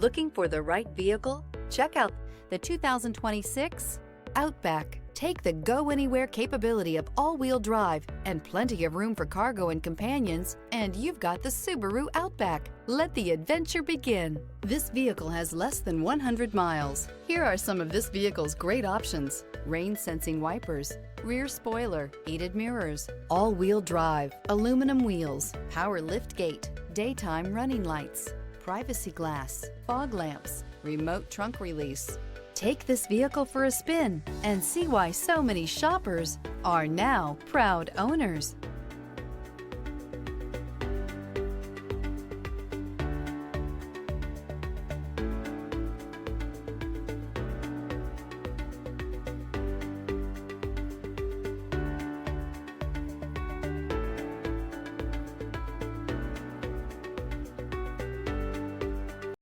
Looking for the right vehicle? Check out the 2026 Outback. Take the go-anywhere capability of all-wheel drive and plenty of room for cargo and companions, and you've got the Subaru Outback. Let the adventure begin. This vehicle has less than 100 miles. Here are some of this vehicle's great options: rain-sensing wipers, rear spoiler, heated mirrors, all-wheel drive, aluminum wheels, power liftgate, daytime running lights, privacy glass, fog lamps, remote trunk release. Take this vehicle for a spin and see why so many shoppers are now proud owners.